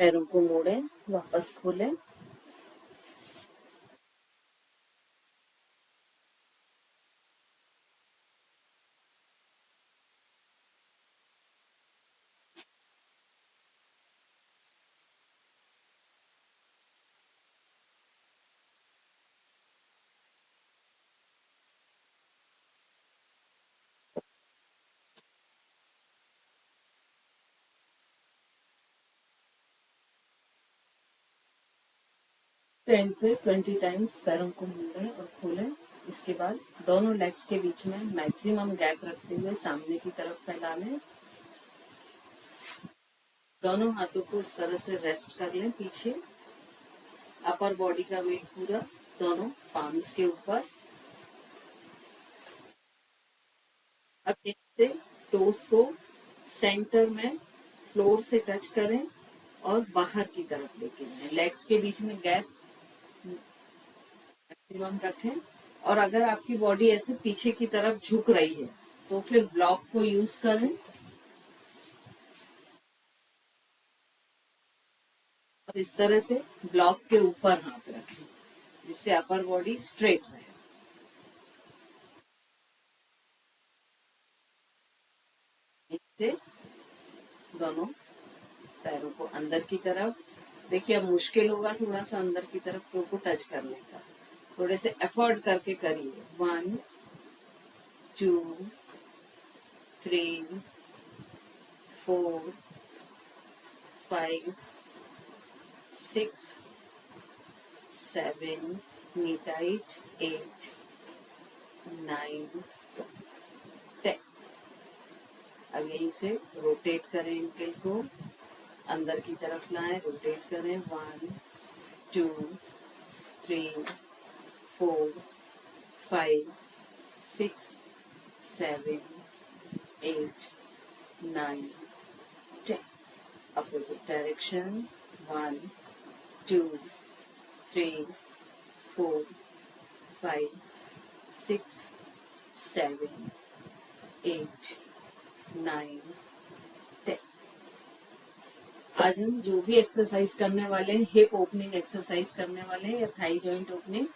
पैरों को मोड़ें, वापस खोलें। टेन से 20 टाइम्स पैरों को मोड़ें और खोलें। इसके बाद दोनों लेग्स के बीच में मैक्सिमम गैप रखते हुए सामने की तरफ फैला लें। दोनों हाथों को इस तरह से रेस्ट कर लें पीछे। अपर बॉडी का वेट पूरा दोनों पाम्स के ऊपर। अब से टोस को सेंटर में फ्लोर से टच करें और बाहर की तरफ लेके जाएं। लेग्स के बीच में गैप मैक्सिमम रखें। और अगर आपकी बॉडी ऐसे पीछे की तरफ झुक रही है तो फिर ब्लॉक को यूज करें और इस तरह से ब्लॉक के ऊपर हाथ रखें जिससे अपर बॉडी स्ट्रेट रहे। इससे दोनों पैरों को अंदर की तरफ, देखिए अब मुश्किल होगा थोड़ा सा अंदर की तरफ पैर को टच करने का, थोड़े से एफर्ट करके करिए। 1 2 3 4 5 6 7 नी टाइट 8 9 10। अब यहीं से रोटेट करें एंकल को, अंदर की तरफ लाएं, रोटेट करें। 1 2 3 4 5 6 7 8 9 10। Opposite direction. 1 2 3 4 5 6 7 8 9 10। आज हम जो भी एक्सरसाइज करने वाले हैं, हिप ओपनिंग एक्सरसाइज करने वाले हैं या थाई जॉइंट ओपनिंग,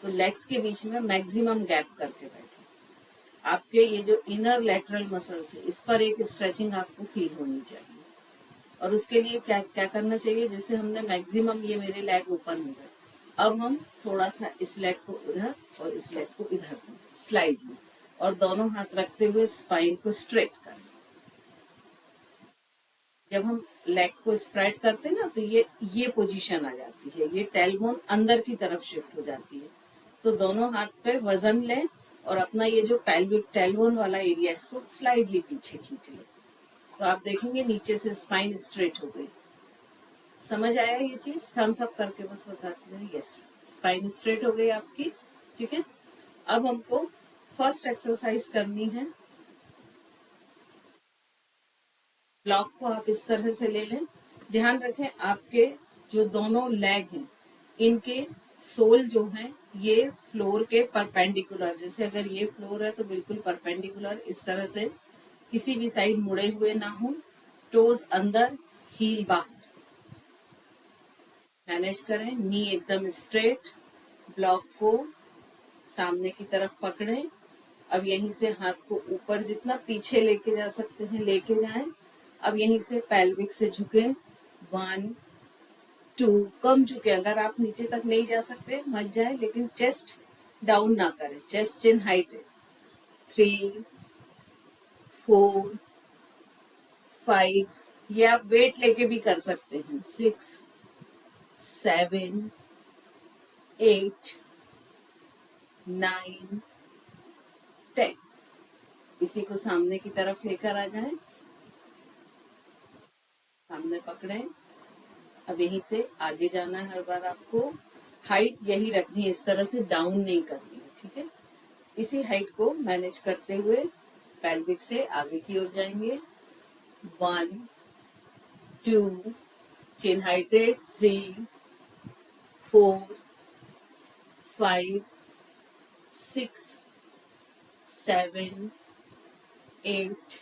तो लेग्स के बीच में मैक्सिमम गैप करके बैठे। आपके ये जो इनर लेटरल मसल्स है इस पर एक स्ट्रेचिंग आपको फील होनी चाहिए। और उसके लिए क्या क्या करना चाहिए, जैसे हमने मैक्सिमम ये मेरे लेग ओपन हो गए, अब हम थोड़ा सा इस लेग को उधर और इस लेग को इधर स्लाइडली, और दोनों हाथ रखते हुए स्पाइन को स्ट्रेट करें। जब हम लेग को स्प्रेड करते हैं ना तो ये पोजीशन आ जाती है, ये टेलबोन अंदर की तरफ शिफ्ट हो जाती है। तो दोनों हाथ पे वजन लें और अपना ये जो पेल्विक टेलबोन वाला एरिया इसको स्लाइडली पीछे खींच लें। तो आप देखेंगे नीचे से स्पाइन स्ट्रेट हो गई। समझ आया ये चीज? थम्स अप करके बस बताते जाए। यस, स्पाइन स्ट्रेट हो गई आपकी। ठीक है, अब हमको फर्स्ट एक्सरसाइज करनी है। ब्लॉक को आप इस तरह से ले लें। ध्यान रखें आपके जो दोनों लेग हैं इनके सोल जो है ये फ्लोर के परपेंडिकुलर, जैसे अगर ये फ्लोर है तो बिल्कुल परपेंडिकुलर इस तरह से किसी भी साइड मुड़े हुए ना हो। टोज अंदर, हील बाहर। मैनेज करें, नी एकदम स्ट्रेट। ब्लॉक को सामने की तरफ पकड़ें। अब यहीं से हाथ को ऊपर जितना पीछे लेके जा सकते हैं लेके जाएं। अब यहीं से पेल्विक से झुके। 1 2, कम झुके, अगर आप नीचे तक नहीं जा सकते मत जाए, लेकिन चेस्ट डाउन ना करें, चेस्ट चिन हाइट है। 3 4 5, ये आप वेट लेके भी कर सकते हैं। 6 7 8 9 10। इसी को सामने की तरफ लेकर आ जाएं, सामने पकड़ें। अब यहीं से आगे जाना है। हर बार आपको हाइट यही रखनी है, इस तरह से डाउन नहीं करनी है। ठीक है, इसी हाइट को मैनेज करते हुए पेल्विक से आगे की ओर जाएंगे। 1 2, चिन हाइटेड। 3 4 5 6 7 8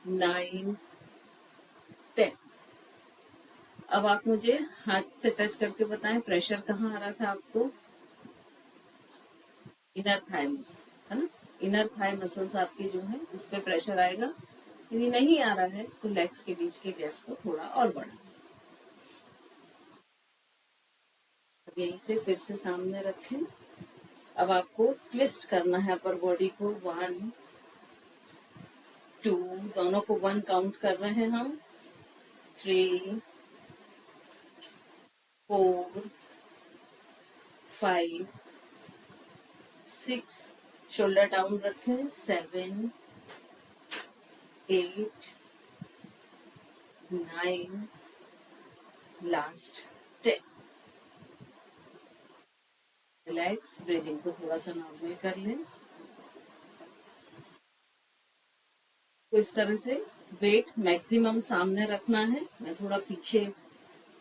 9 10। अब आप मुझे हाथ से टच करके बताएं प्रेशर कहाँ आ रहा था आपको? इनर थाई है ना, इनर थाई मसल्स आपकी जो है इस पे प्रेशर आएगा। यदि नहीं आ रहा है तो लेग्स के बीच के गैप को थोड़ा और बढ़ा। अब यहीं से फिर से सामने रखें। अब आपको ट्विस्ट करना है अपर बॉडी को। 1 2, दोनों को 1 काउंट कर रहे हैं हम। 3 4 5 6, शोल्डर डाउन रखें। 7 8 9, लास्ट 10। रिलैक्स, ब्रीदिंग को थोड़ा सा नॉर्मल कर लें। तो इस तरह से वेट मैक्सिमम सामने रखना है। मैं थोड़ा पीछे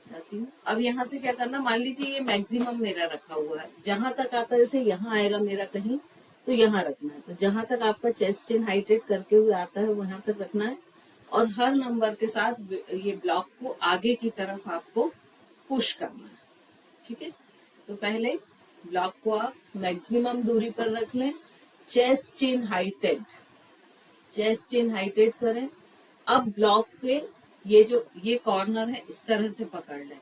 जाती हूँ। अब यहाँ से क्या करना, मान लीजिए ये मैक्सिमम मेरा रखा हुआ है, जहां तक आता है जैसे यहाँ आएगा मेरा कहीं, तो यहाँ रखना है। तो जहां तक आपका चेस्ट चिन हाइटेड करके हुए आता है वहां तक रखना है। और हर नंबर के साथ ये ब्लॉक को आगे की तरफ आपको पुश करना है। ठीक है, तो पहले ब्लॉक को आप मैक्सिमम दूरी पर रख लें। चेस्ट चिन हाइटेड, चेस्ट चिन हाइटेड करें। अब ब्लॉक के ये कॉर्नर है इस तरह से पकड़ लें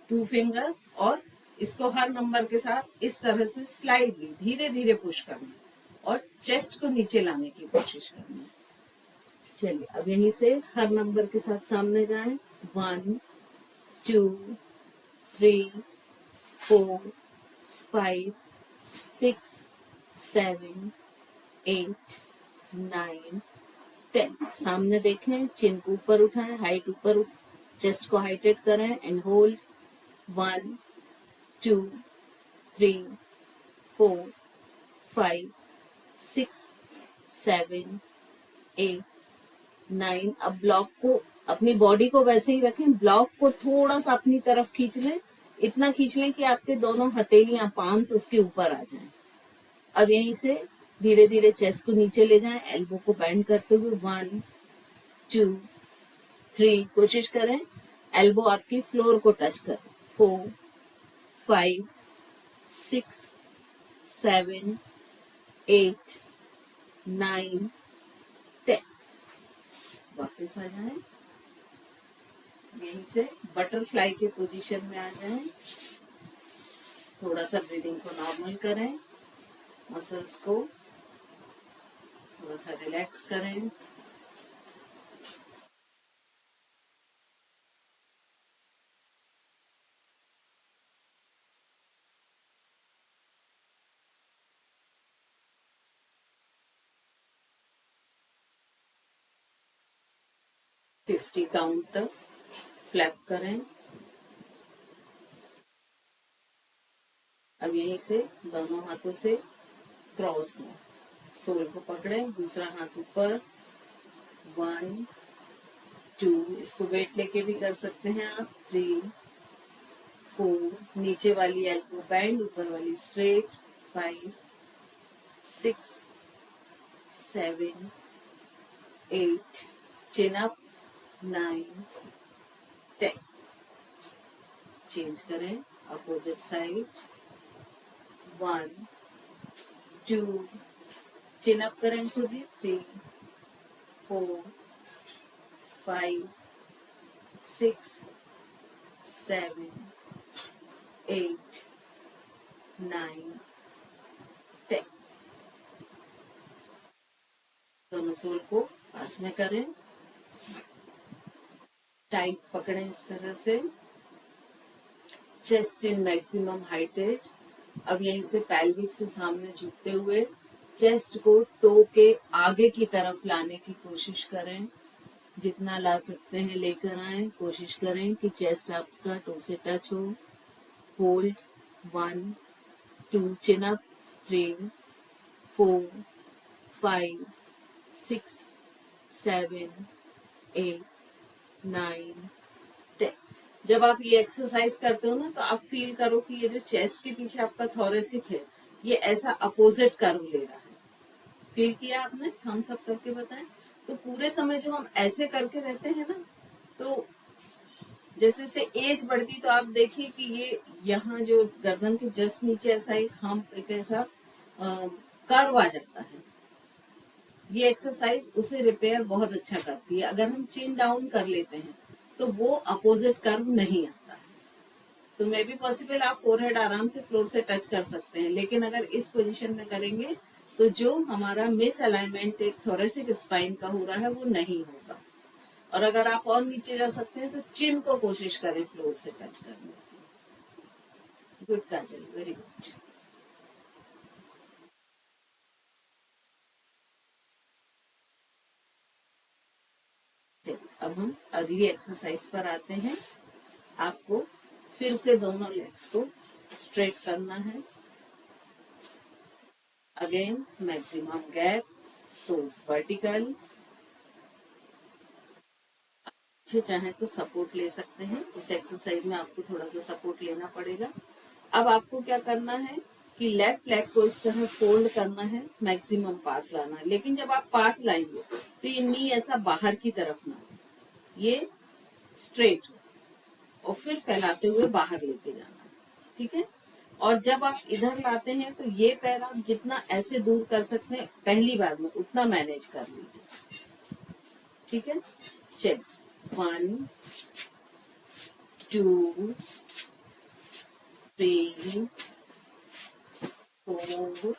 2 फिंगर्स, और इसको हर नंबर के साथ इस तरह से स्लाइडली धीरे धीरे पुश करना है और चेस्ट को नीचे लाने की कोशिश करनी है। चलिए अब यहीं से हर नंबर के साथ सामने जाएं। 1 2 3 4 5 6 7 8 9 10। सामने देखें, चिन को ऊपर उठाएं, हाइट ऊपर, चेस्ट को हाइटेड करें एंड होल्ड। 1 2 3 4 5 6 7 8 9। अब ब्लॉक को, अपनी बॉडी को वैसे ही रखें, ब्लॉक को थोड़ा सा अपनी तरफ खींच लें, इतना खींच लें कि आपके दोनों हथेलियां, पाम्स उसके ऊपर आ जाएं। अब यहीं से धीरे धीरे चेस्ट को नीचे ले जाएं, एल्बो को बेंड करते हुए। 1 2 3, कोशिश करें एल्बो आपकी फ्लोर को टच कर। 4 5 6 7 8 9 10। वापस आ जाएं, यहीं से बटरफ्लाई के पोजीशन में आ जाएं। थोड़ा सा ब्रीदिंग को नॉर्मल करें, मसल्स को थोड़ा सा रिलैक्स करें। फिफ्टी काउंट तक फ्लैप करें। अब यहीं से दोनों हाथों से क्रॉस में सोल को पकड़ें, दूसरा हाथ ऊपर। 1 2, इसको वेट लेके भी कर सकते हैं आप। 3 4, नीचे वाली एल्बो बैंड, ऊपर वाली स्ट्रेट। 5 6 7 8, चिन अप। 9 10। चेंज करें अपोजिट साइड। 1 2, चिन अप करें खुद ही। 3 4 5 6 7 8 9 10। दोनों सोल को पास में करें, टाइट पकड़ें इस तरह से। Chest in maximum heighted. अब यहीं से पैल्विक से सामने झुकते हुए चेस्ट को टो के आगे की तरफ लाने की कोशिश करें। जितना ला सकते हैं लेकर आए। कोशिश करें कि चेस्ट आपका टो से टच हो। होल्ड। 1 2, चिन अप। 3 4 5 6 7 8 9 10। जब आप ये एक्सरसाइज करते हो ना, तो आप फील करो कि ये जो चेस्ट के पीछे आपका थोरेसिक है, ये ऐसा अपोजिट कर्व ले रहा है। फील किया आपने? थम्स अप करके बताएं। तो पूरे समय जो हम ऐसे करके रहते हैं ना, तो जैसे से एज बढ़ती तो आप देखिए कि ये यहाँ जो गर्दन के जस्ट नीचे ऐसा एक हम्प, एक ऐसा कर्व आ जाता है। ये एक्सरसाइज उसे रिपेयर बहुत अच्छा करती है। अगर हम चिन डाउन कर लेते हैं तो वो अपोजिट कर्व नहीं आता है। तो मे बी पॉसिबल आप फोरहेड आराम से फ्लोर से टच कर सकते हैं, लेकिन अगर इस पोजीशन में करेंगे तो जो हमारा मिस अलाइनमेंट एक थोरेसिक स्पाइन का हो रहा है वो नहीं होगा। और अगर आप और नीचे जा सकते हैं तो चिन को कोशिश करें फ्लोर से टच करने की। गुड काजल, वेरी गुड। चलिए अब हम अगली एक्सरसाइज पर आते हैं। आपको फिर से दोनों लेग्स को स्ट्रेट करना है। Again maximum gap, toes vertical. अच्छे चाहे तो सपोर्ट ले सकते हैं। इस एक्सरसाइज में आपको थोड़ा सा सपोर्ट लेना पड़ेगा। अब आपको क्या करना है कि लेफ्ट लेग को इस तरह फोल्ड करना है, मैक्सिमम पास लाना है। लेकिन जब आप पास लाएंगे तो ये नी ऐसा बाहर की तरफ ना हो, ये स्ट्रेट हो और फिर फैलाते हुए बाहर लेके जाना है। ठीक है। और जब आप इधर लाते हैं तो ये पैर आप जितना ऐसे दूर कर सकते हैं पहली बार में उतना मैनेज कर लीजिए। ठीक है। चलिए 1 2 3 4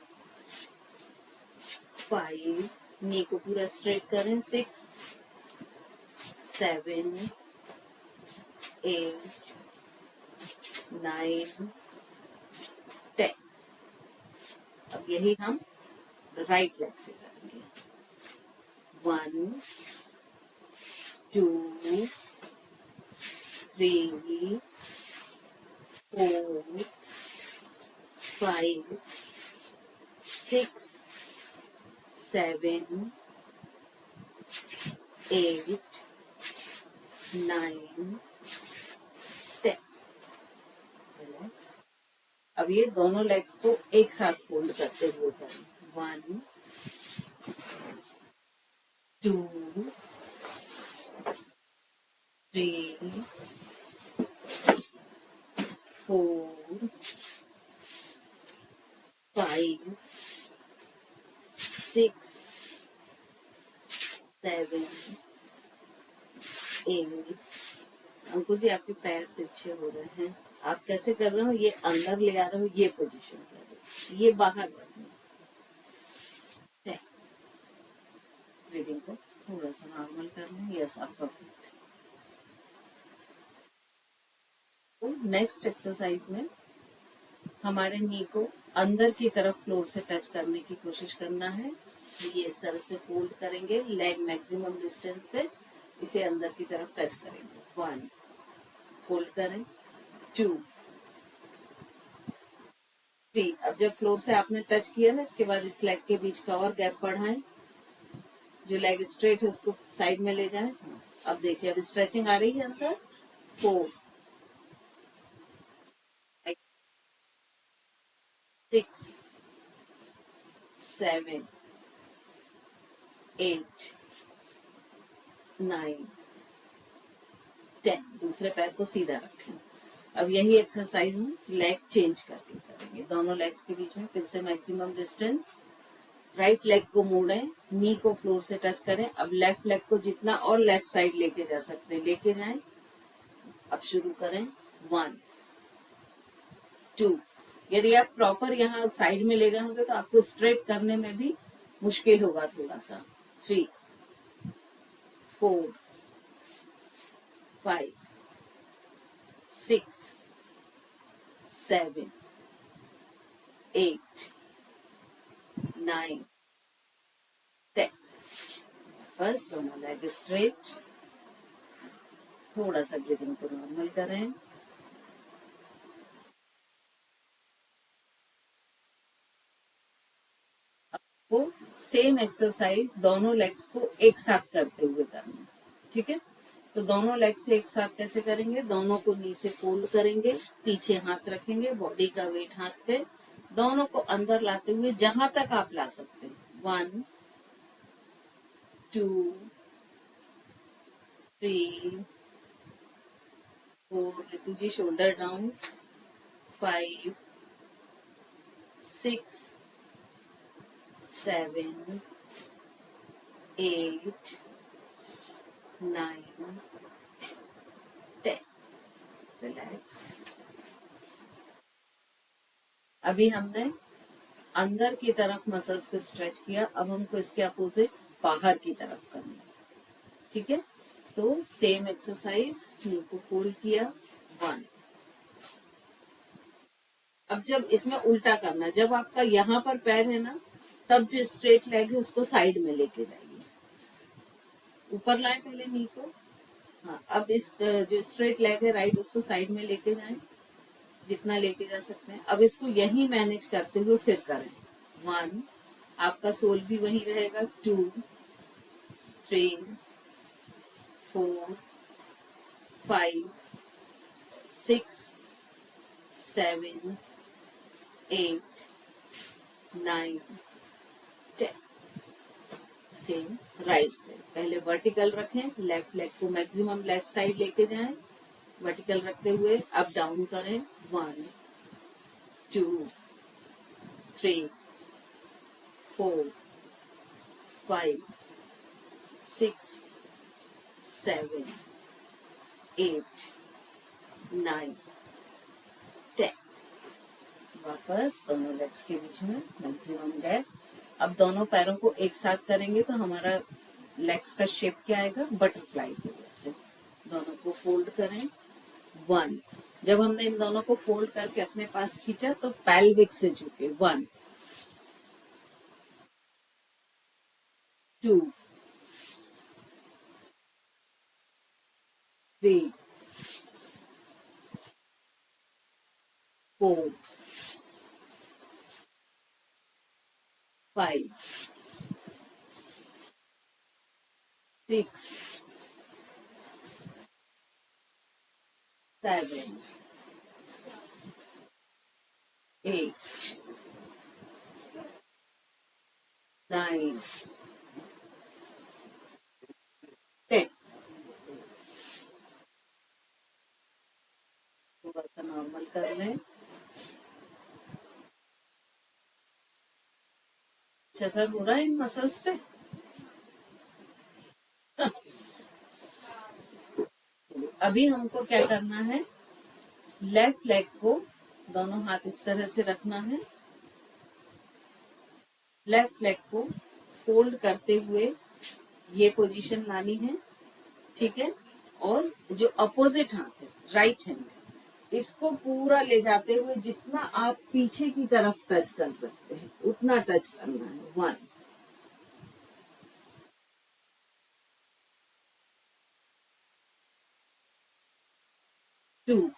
5, नी को पूरा स्ट्रेट करें, 6 7 8 9 10। अब यही हम राइट लेग से करेंगे। 1 2 3 4 5 6 7 8 9 10। अब ये दोनों लेग्स को एक साथ फोल्ड करते हुए करें। 1 2 3 4 5 6 7 8। अंकुर जी आपके पैर तिरछे हो रहे हैं। आप कैसे कर रहे हो, ये अंदर ले आ रहे हो, ये पोजीशन कर रहे हो, ये बाहर रखना। ब्रीदिंग को थोड़ा सा नॉर्मल कर लें। यस आप परफेक्ट। तो नेक्स्ट एक्सरसाइज में हमारे नी को अंदर की तरफ फ्लोर से टच करने की कोशिश करना है। ये इस तरह से फोल्ड करेंगे, लेग मैक्सिमम डिस्टेंस पे इसे अंदर की तरफ टच करेंगे। 1 फोल्ड करें, 2 3। अब जब फ्लोर से आपने टच किया ना, इसके बाद इस लेग के बीच का और गैप बढ़ाएं। जो लेग स्ट्रेट है उसको साइड में ले जाएं। अब देखिए अब स्ट्रेचिंग आ रही है अंदर। 4 6 7 8 9 10। दूसरे पैर को सीधा रखें। अब यही एक्सरसाइज हम लेग चेंज करके करेंगे। दोनों लेग्स के बीच में फिर से मैक्सिमम डिस्टेंस। राइट लेग को मोड़ें, नी को फ्लोर से टच करें। अब लेफ्ट लेग को जितना और लेफ्ट साइड लेके जा सकते हैं लेके जाएं। अब शुरू करें। 1 2। यदि आप प्रॉपर यहाँ साइड में ले गए होंगे तो आपको स्ट्रेट करने में भी मुश्किल होगा थोड़ा सा। 3 4 5 6 7 8 9 10। बस दोनों लेग स्ट्रेट। थोड़ा सा ब्रीदिंग को नॉर्मल करें। आपको सेम एक्सरसाइज दोनों लेग्स को एक साथ करते हुए करना। ठीक है। तो दोनों लेग से एक साथ कैसे करेंगे, दोनों को नी से फोल्ड करेंगे, पीछे हाथ रखेंगे, बॉडी का वेट हाथ पे, दोनों को अंदर लाते हुए जहां तक आप ला सकते हैं। 1 2 3 4, रितु जी शोल्डर डाउन, 5, 6, 7, 8, 9, 10, रिलैक्स। अभी हमने अंदर की तरफ मसल्स को स्ट्रेच किया, अब हमको इसके अपोजिट बाहर की तरफ करना है, ठीक है। तो सेम एक्सरसाइज, नी को फोल्ड किया, 1। अब जब इसमें उल्टा करना, जब आपका यहाँ पर पैर है ना, तब जो स्ट्रेट लेग है उसको साइड में लेके जाइए, ऊपर लाए पहले नी को। हाँ, अब इस जो स्ट्रेट लेग है राइट, उसको साइड में लेके जाएं, जितना लेके जा सकते हैं। अब इसको यही मैनेज करते हुए फिर करें, 1, आपका सोल भी वही रहेगा, 2, 3, 4, 5, 6, 7, 8, 9, 10। सेम राइट से पहले वर्टिकल रखें, लेफ्ट लेग को मैक्सिमम लेफ्ट साइड लेके जाएं, वर्टिकल रखते हुए अप डाउन करें, 1, 2, 3, 4, 5, 6, 7, 8, 9, 10। वापस दोनों लेग्स के बीच में मैक्सिमम गैप। अब दोनों पैरों को एक साथ करेंगे तो हमारा लेग्स का शेप क्या आएगा, बटरफ्लाई के जैसे। दोनों को फोल्ड करें, 1। जब हमने इन दोनों को फोल्ड करके अपने पास खींचा तो पैल्विक से झुके, 1, 2, 3, 4, 5, 6, 7, 8, 9, 10। थोड़ा सा नॉर्मल कर लें। अच्छा सर हो रहा है इन मसल्स पे। अभी हमको क्या करना है, लेफ्ट लेग को दोनों हाथ इस तरह से रखना है, लेफ्ट लेग को फोल्ड करते हुए ये पोजीशन लानी है, ठीक है। और जो अपोजिट हाथ है राइट हैंड, इसको पूरा ले जाते हुए जितना आप पीछे की तरफ टच कर सकते हैं उतना टच करना है, 1, 2,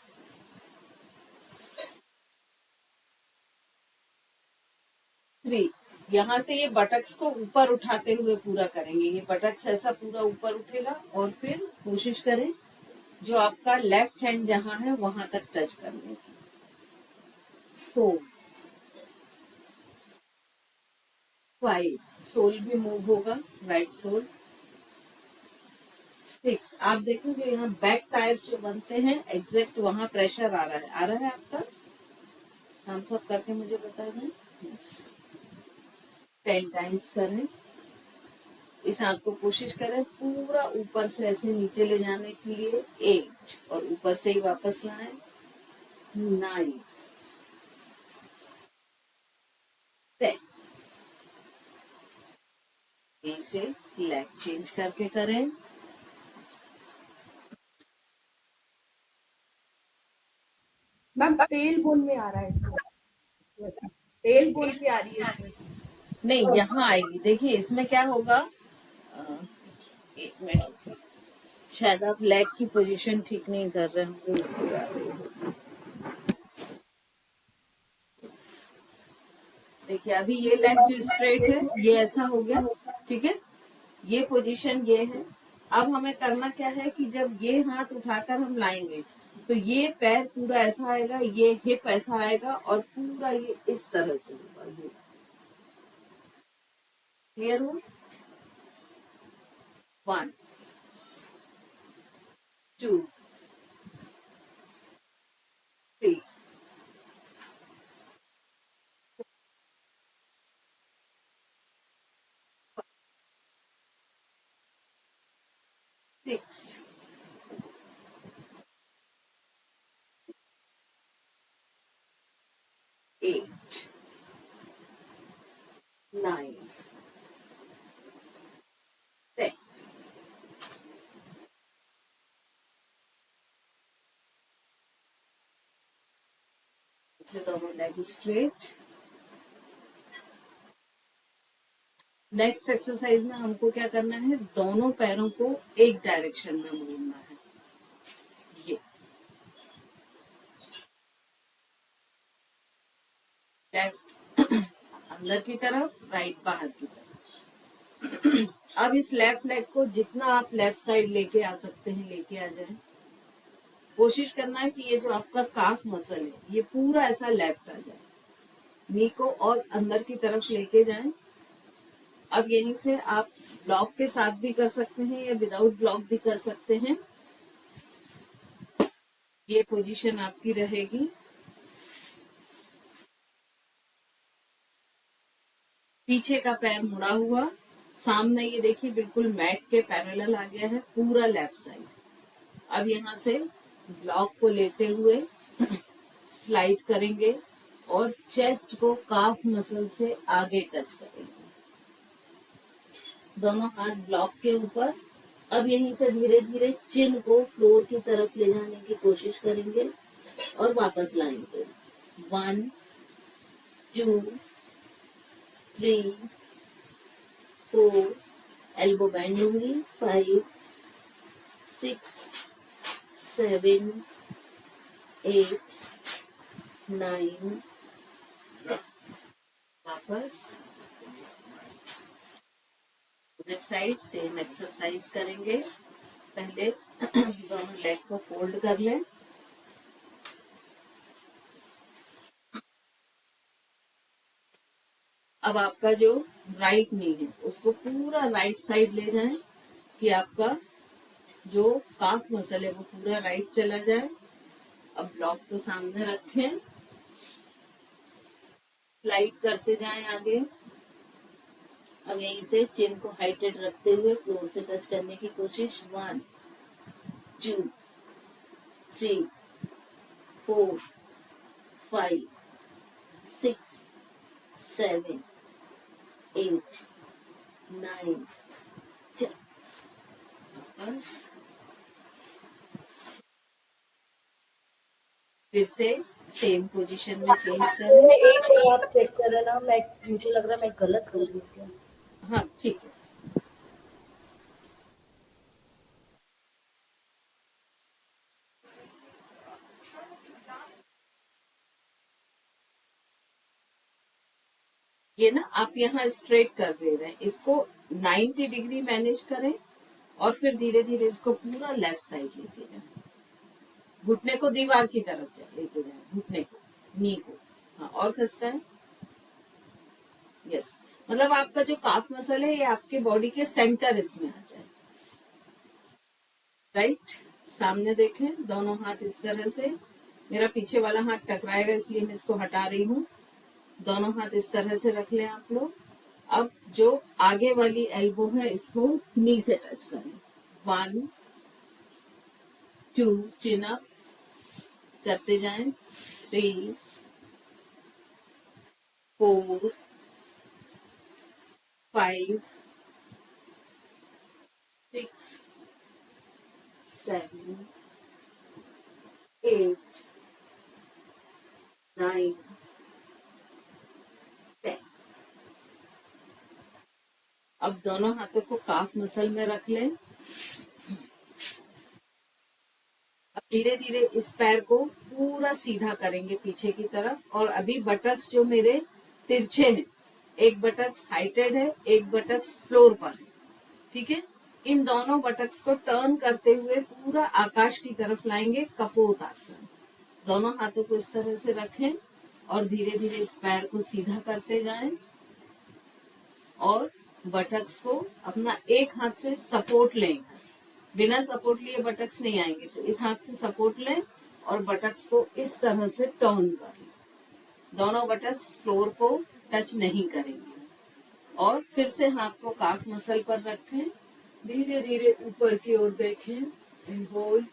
3। यहाँ से ये बटक्स को ऊपर उठाते हुए पूरा करेंगे, ये बटक्स ऐसा पूरा ऊपर उठेगा और फिर कोशिश करें जो आपका लेफ्ट हैंड जहां है वहां तक टच करने की, 4, 5, सोल भी मूव होगा, राइट सोल, 6। आप देखेंगे यहाँ बैक टायर्स जो बनते हैं एग्जैक्ट वहां प्रेशर आ रहा है, आ रहा है आपका, हम सब करके मुझे बता दें, यस। 10 टाइम्स करें, इस हाथ को कोशिश करें पूरा ऊपर से ऐसे नीचे ले जाने के लिए, 8, और ऊपर से ही वापस लाएं, 9, 10। इसे लेग चेंज करके करें, मैम पेल बोन में आ रहा है इसमें, पेल बोन की आ रही है इसमें। नहीं यहाँ आएगी, देखिए इसमें क्या होगा, एक मिनट, शायद आप लेग की पोजीशन ठीक नहीं कर रहे होंगे इसलिए आ रही है। देखिए अभी ये लेग जो स्ट्रेट है ये ऐसा हो गया, ठीक है, ये पोजीशन ये है। अब हमें करना क्या है कि जब ये हाथ उठाकर हम लाएंगे तो ये पैर पूरा ऐसा आएगा, ये हिप ऐसा आएगा और पूरा ये इस तरह से होगा, ये क्लियर हो, 1, 2, 6, 8, 9, 10. इसे दोनों लेग स्ट्रेट। नेक्स्ट एक्सरसाइज में हमको क्या करना है, दोनों पैरों को एक डायरेक्शन में मोड़ना है। ये लेफ्ट अंदर की तरफ, राइट बाहर की तरफ। अब इस लेफ्ट लेग को जितना आप लेफ्ट साइड लेके आ सकते हैं लेके आ जाएं। कोशिश करना है कि ये जो आपका काफ मसल है ये पूरा ऐसा लेफ्ट आ जाए। नी को और अंदर की तरफ लेके जाएं। अब यहीं से आप ब्लॉक के साथ भी कर सकते हैं या विदाउट ब्लॉक भी कर सकते हैं। ये पोजीशन आपकी रहेगी। पीछे का पैर मुड़ा हुआ, सामने ये देखिए बिल्कुल मैट के पैरेलल आ गया है पूरा लेफ्ट साइड। अब यहाँ से ब्लॉक को लेते हुए स्लाइड करेंगे और चेस्ट को काफ मसल से आगे टच करेंगे। दोनों हाथ ब्लॉक के ऊपर। अब यहीं से धीरे धीरे चिन को फ्लोर की तरफ ले जाने की कोशिश करेंगे और वापस लाएंगे। 1, 2, 3, 4, एल्बो बैंड होंगी। 5, 6, 7, 8, 9, वापस अपोजिट साइड सेम एक्सरसाइज करेंगे। पहले दोनों लेग को फोल्ड कर लें। अब आपका जो राइट नी है उसको पूरा राइट साइड ले जाएं कि आपका जो काफ मसल है वो पूरा राइट चला जाए। अब ब्लॉक को सामने रखें, स्लाइड करते जाएं आगे। अब यहीं से चिन को हाइटेड रखते हुए फ्लोर से टच करने की कोशिश। 1, 2, 3, 4, 5, 6, 7, 8, 9, 10। बस फिर से सेम पोजीशन में चेंज करें। एक बार आप चेक करें ना, मैं मुझे लग रहा है मैं गलत कर रही हूँ। हाँ ठीक है। ये ना आप यहाँ स्ट्रेट कर दे रहे हैं, इसको 90 डिग्री मैनेज करें और फिर धीरे धीरे इसको पूरा लेफ्ट साइड लेके जाएं। घुटने को दीवार की तरफ लेके जाएं, घुटने को, नी को। हाँ और खसकाएं। यस, मतलब आपका जो काफ मसल है ये आपके बॉडी के सेंटर इसमें आ जाए। राइट, सामने देखें, दोनों हाथ इस तरह से। मेरा पीछे वाला हाथ टकराएगा इसलिए मैं इसको हटा रही हूँ। दोनों हाथ इस तरह से रख लें आप लोग। अब जो आगे वाली एल्बो है इसको नी से टच करें। 1, 2, चिन अप करते जाएं। 3, 4, 5, 6, 7, 8, 9, 10। अब दोनों हाथों को काफ मसल में रख लें। अब धीरे धीरे इस पैर को पूरा सीधा करेंगे पीछे की तरफ। और अभी बटक्स जो मेरे तिरछे हैं, एक बटक्स हाइटेड है, एक बटक्स फ्लोर पर है। ठीक है, इन दोनों बटक्स को टर्न करते हुए पूरा आकाश की तरफ लाएंगे, कपोत आसन। दोनों हाथों को इस तरह से रखें और धीरे धीरे इस पैर को सीधा करते जाएं और बटक्स को अपना एक हाथ से सपोर्ट लें। बिना सपोर्ट लिए बटक्स नहीं आएंगे, तो इस हाथ से सपोर्ट लें और बटक्स को इस तरह से टर्न कर लें। दोनों बटक्स फ्लोर को टच नहीं करेंगे। और फिर से हाथ को काफ मसल पर रखें धीरे धीरे ऊपर की ओर देखें एंड होल्ड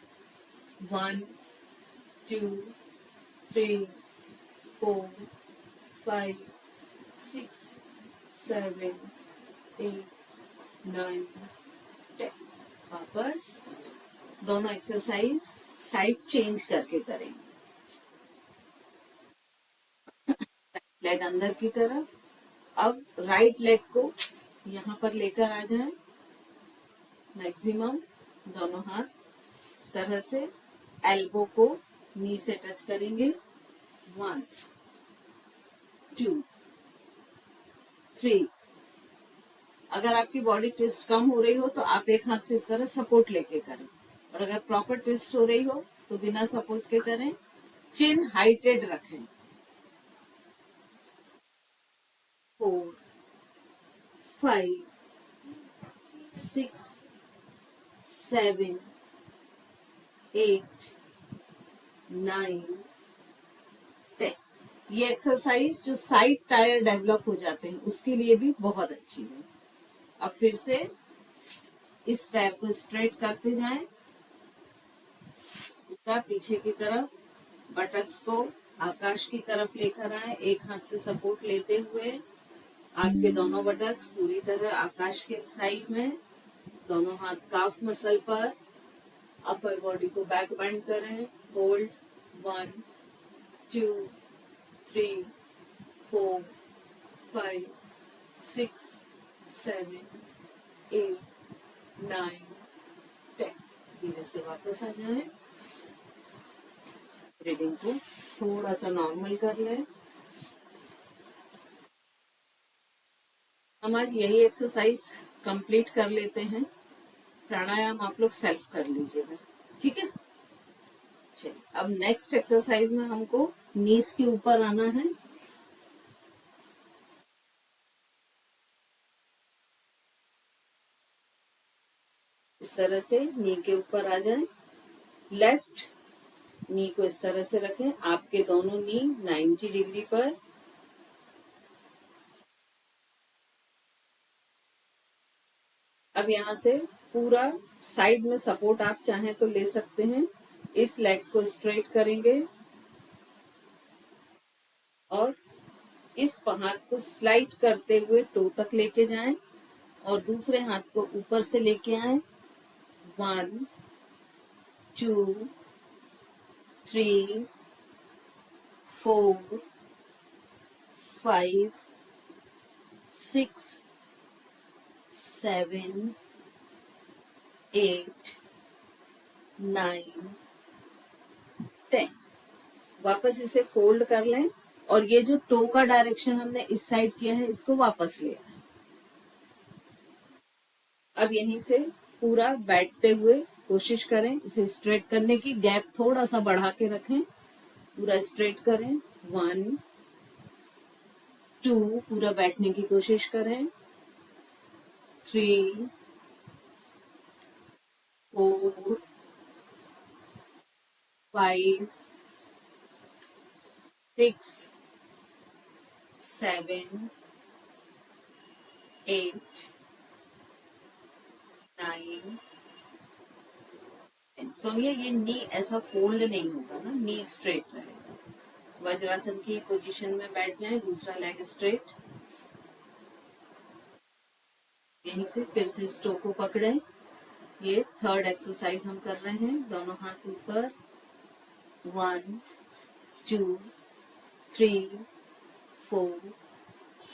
1 2 3 4 5 6 7 8 9 10। वापस दोनों एक्सरसाइज साइड चेंज करके करें। लेग अंदर की तरफ। अब राइट लेग को यहाँ पर लेकर आ जाएं, मैक्सिमम दोनों हाथ इस तरह से, एल्बो को नी से टच करेंगे। 1 2 3। अगर आपकी बॉडी ट्विस्ट कम हो रही हो तो आप एक हाथ से इस तरह सपोर्ट लेके करें, और अगर प्रॉपर ट्विस्ट हो रही हो तो बिना सपोर्ट के करें। चिन हाइटेड रखें। 4 5 6 7 8 9 10। ये एक्सरसाइज जो साइड टायर डेवलप हो जाते हैं उसके लिए भी बहुत अच्छी है। अब फिर से इस पैर को स्ट्रेट करते जाएं, पूरा पीछे की तरफ, बटक्स को आकाश की तरफ लेकर आए, एक हाथ से सपोर्ट लेते हुए। आपके दोनों बटक्स पूरी तरह आकाश के साइड में, दोनों हाथ काफ मसल पर। अपर बॉडी को बैक बेंड करें। होल्ड 1 2 3 4 5 6 7 8 9 10। धीरे से वापस आ जाएं। ब्रीदिंग को थोड़ा सा नॉर्मल कर लें। हम आज यही एक्सरसाइज कंप्लीट कर लेते हैं। प्राणायाम आप लोग सेल्फ कर लीजिएगा, ठीक है। चलिए, अब नेक्स्ट एक्सरसाइज में हमको नीज के ऊपर आना है। इस तरह से नी के ऊपर आ जाएं। लेफ्ट नी को इस तरह से रखें, आपके दोनों नी 90 डिग्री पर। अब यहाँ से पूरा साइड में सपोर्ट आप चाहें तो ले सकते हैं। इस लेग को स्ट्रेट करेंगे और इस हाथ को स्लाइड करते हुए टो तक लेके जाएं, और दूसरे हाथ को ऊपर से लेके आए। 1 2 3 4 5 6 7 8 9 10। वापस इसे फोल्ड कर लें, और ये जो टो का डायरेक्शन हमने इस साइड किया है इसको वापस ले आए। अब यहीं से पूरा बैठते हुए कोशिश करें इसे स्ट्रेट करने की। गैप थोड़ा सा बढ़ा के रखें, पूरा स्ट्रेट करें। 1 2, पूरा बैठने की कोशिश करें। 3 4 5 6 7 8 9। सुनिए, ये नी ऐसा फोल्ड नहीं होगा ना, नी स्ट्रेट रहेगा। वज्रासन की पोजीशन में बैठ जाएं, दूसरा लेग स्ट्रेट। यहीं से फिर से स्टो को पकड़ें। ये थर्ड एक्सरसाइज हम कर रहे हैं। दोनों हाथ ऊपर। 1 2 3 4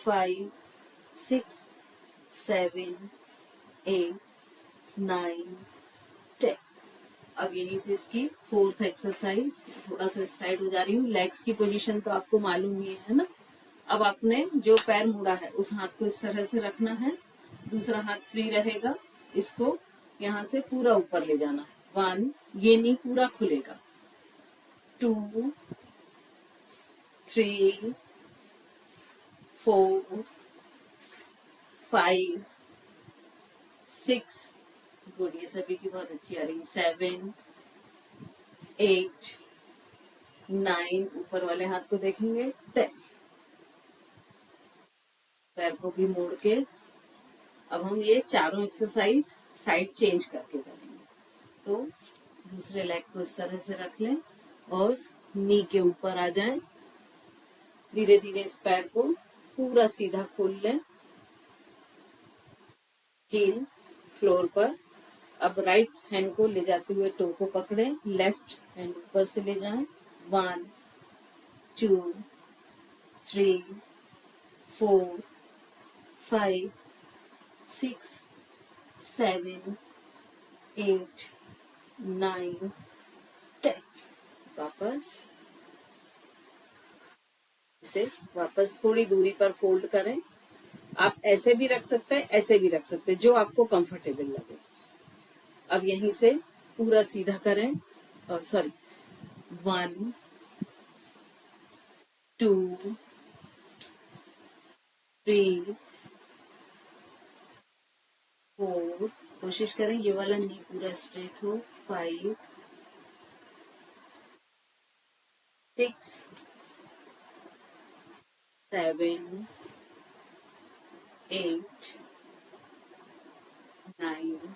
5 6 7 8 9 10। अब यहीं से इसकी फोर्थ एक्सरसाइज। थोड़ा सा साइड हो जा रही हूँ। लेग्स की पोजीशन तो आपको मालूम ही है ना। अब आपने जो पैर मुड़ा है उस हाथ को इस तरह से रखना है, दूसरा हाथ फ्री रहेगा। इसको यहाँ से पूरा ऊपर ले जाना है। 1, ये नी पूरा खुलेगा। 2 3 4 5 6। गुड, ये सभी की बहुत अच्छी आ रही है। 7 8 9, ऊपर वाले हाथ को देखेंगे। 10। पैर को भी मोड़ के अब हम ये चारों एक्सरसाइज साइड चेंज करके करेंगे। तो दूसरे लेग को इस तरह से रख लें और नी के ऊपर आ जाएं। धीरे धीरे इस पैर को पूरा सीधा खोल लें, हील फ्लोर पर। अब राइट हैंड को ले जाते हुए टो को पकड़े, लेफ्ट हैंड ऊपर से ले जाएं। 1 2 3 4 5 6 7 8 9 10। वापस इसे वापस थोड़ी दूरी पर फोल्ड करें। आप ऐसे भी रख सकते हैं, ऐसे भी रख सकते हैं, जो आपको कंफर्टेबल लगे। अब यहीं से पूरा सीधा करें। सॉरी, 1 2 3 4, कोशिश करें ये वाला नी पूरा स्ट्रेट हो। 5 6 7 8 9।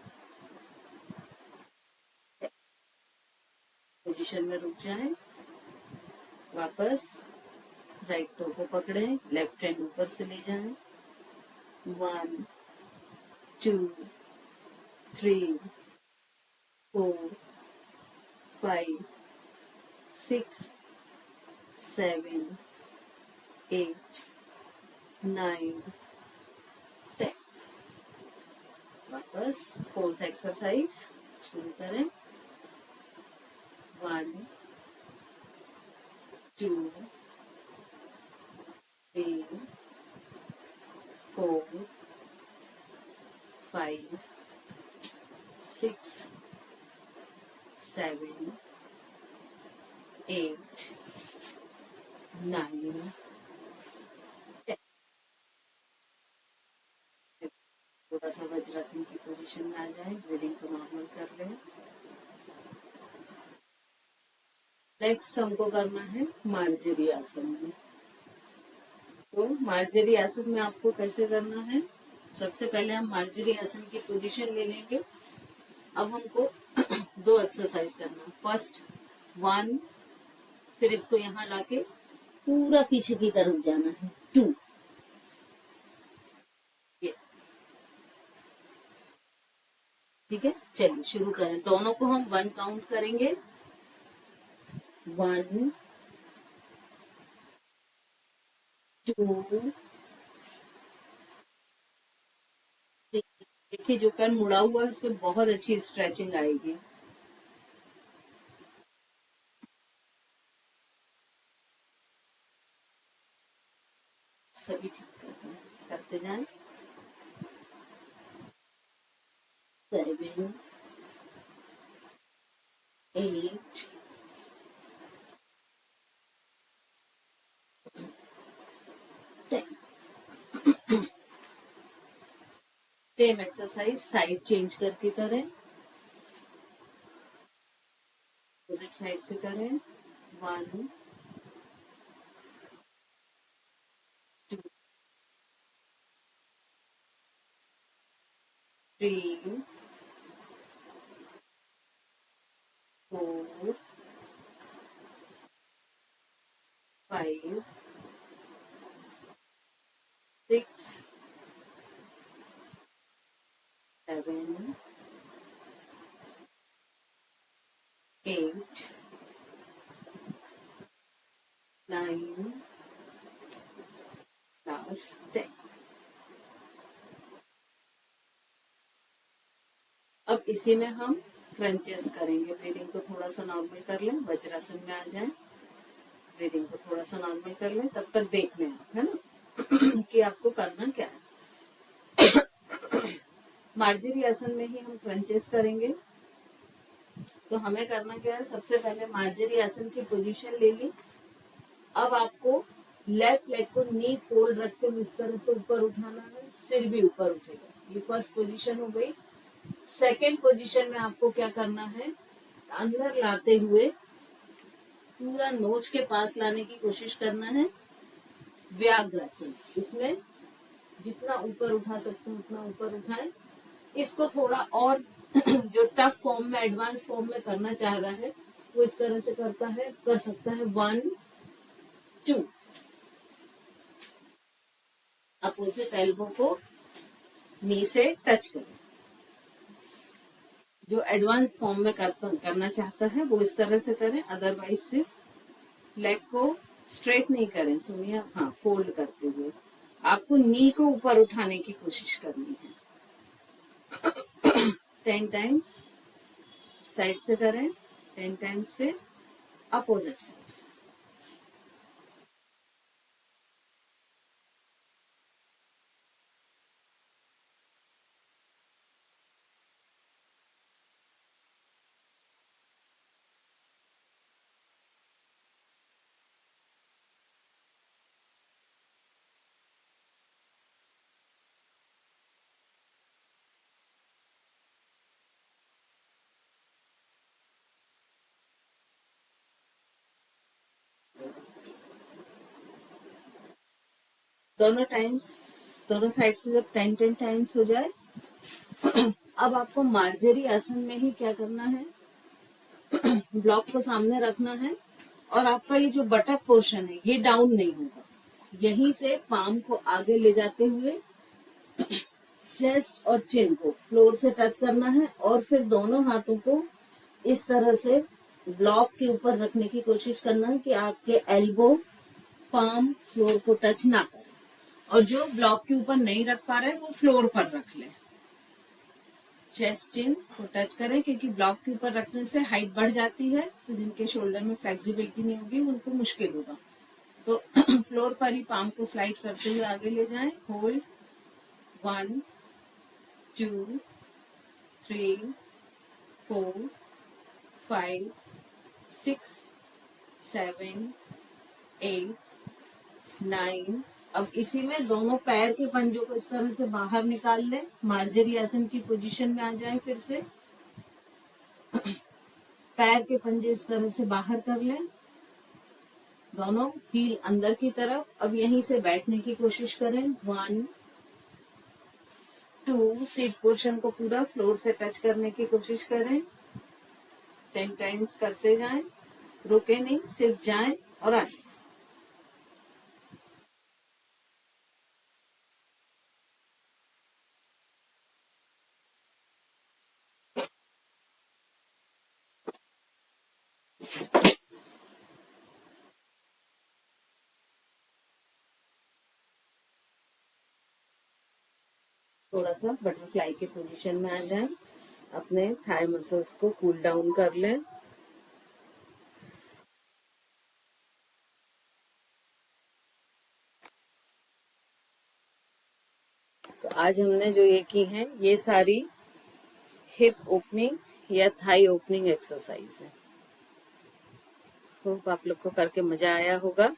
पोजीशन में रुक जाएं। वापस राइट टो को पकड़े, लेफ्ट हैंड ऊपर से ले जाएं। 1 2 3 4 5 6 7 8 9 10। वापस फोर्थ एक्सरसाइज शुरू करें। 1 2 3 4 5 6 7 8 9 10। थोड़ा सा वज्रासन की पोजीशन में आ जाए, ब्रीदिंग को नॉर्मल कर लें। नेक्स्ट हमको करना है मार्जरी आसन में। तो मार्जरी आसन में आपको कैसे करना है? सबसे पहले हम मार्जरी आसन की पोजीशन ले लेंगे। अब हमको 2 एक्सरसाइज करना है। फर्स्ट 1, फिर इसको यहाँ लाके पूरा पीछे की तरफ जाना है। 2, ठीक है। चलिए शुरू करें। दोनों को हम 1 काउंट करेंगे। 1 2 3। देखिए जो पैर मुड़ा हुआ है उस पर बहुत अच्छी स्ट्रेचिंग आएगी। सभी ठीक करते जाएं। 7 8 10। सेम एक्सरसाइज साइड चेंज करके करें, अपोजिट साइड से करें। 1 2 3 4 5 6 7 8 9 लास्ट 10। अब इसी में हम क्रंचेस करेंगे। ब्रीदिंग को थोड़ा सा नॉर्मल कर लें, वज्रासन में आ जाएं। ब्रीदिंग को थोड़ा सा नॉर्मल कर लें, तब तक देख लें आप, है ना कि आपको करना क्या है। मार्जरी आसन में ही हम क्रंचेस करेंगे। तो हमें करना क्या है? सबसे पहले मार्जरी आसन की पोजीशन ले ली। अब आपको लेफ्ट लेग को नी फोल्ड रखते हुए इस तरह से ऊपर उठाना है, सिर भी ऊपर उठेगा। ये फर्स्ट पोजीशन हो गई। सेकेंड पोजीशन में आपको क्या करना है? अंदर लाते हुए पूरा नोच के पास लाने की कोशिश करना है, व्याघ्रासन। इसमें जितना ऊपर उठा सकते हैं उतना ऊपर उठाएं। इसको थोड़ा और जो टफ फॉर्म में, एडवांस फॉर्म में करना चाह रहा है वो इस तरह से कर सकता है 1 2। अपोजिट एल्बो को नी से टच करें। जो एडवांस फॉर्म में करना चाहता है वो इस तरह से करें, अदरवाइज सिर्फ लेग को स्ट्रेट नहीं करें सुनिए, हाँ फोल्ड करते हुए आपको नी को ऊपर उठाने की कोशिश करनी है। 10 टाइम्स साइड से करें, 10 टाइम्स फिर अपोजिट साइड से। दोनों साइड से जब 10 टाइम्स हो जाए, अब आपको मार्जरी आसन में ही क्या करना है, ब्लॉक को सामने रखना है और आपका ये जो बटक पोर्शन है ये डाउन नहीं होगा। यहीं से पाम को आगे ले जाते हुए चेस्ट और चिन को फ्लोर से टच करना है और फिर दोनों हाथों को इस तरह से ब्लॉक के ऊपर रखने की कोशिश करना है कि आपके एल्बो पाम फ्लोर को टच ना करे, और जो ब्लॉक के ऊपर नहीं रख पा रहे वो फ्लोर पर रख ले। चेस्ट चिन को टच करें क्योंकि ब्लॉक के ऊपर रखने से हाइट बढ़ जाती है, तो जिनके शोल्डर में फ्लेक्सिबिलिटी नहीं होगी उनको मुश्किल होगा। तो फ्लोर पर ही पाम को स्लाइड करते हुए आगे ले जाएं। होल्ड 1 2 3 4 5 6 7 8 9। अब इसी में दोनों पैर के पंजों को इस तरह से बाहर निकाल लें, मार्जरी आसन की पोजीशन में आ जाएं। फिर से पैर के पंजे इस तरह से बाहर कर लें, दोनों हील अंदर की तरफ। अब यहीं से बैठने की कोशिश करें। 1 2 सीट पोर्शन को पूरा फ्लोर से टच करने की कोशिश करें। 10 टाइम्स करते जाएं, रुके नहीं, सिर्फ जाएं और आ जाएं। थोड़ा सा बटरफ्लाई के पोजीशन में आ जाएं, अपने थाई मसल्स को कूल डाउन कर लें। तो आज हमने जो ये की है ये सारी हिप ओपनिंग या थाई ओपनिंग एक्सरसाइज है। होप आप लोग को करके मजा आया होगा।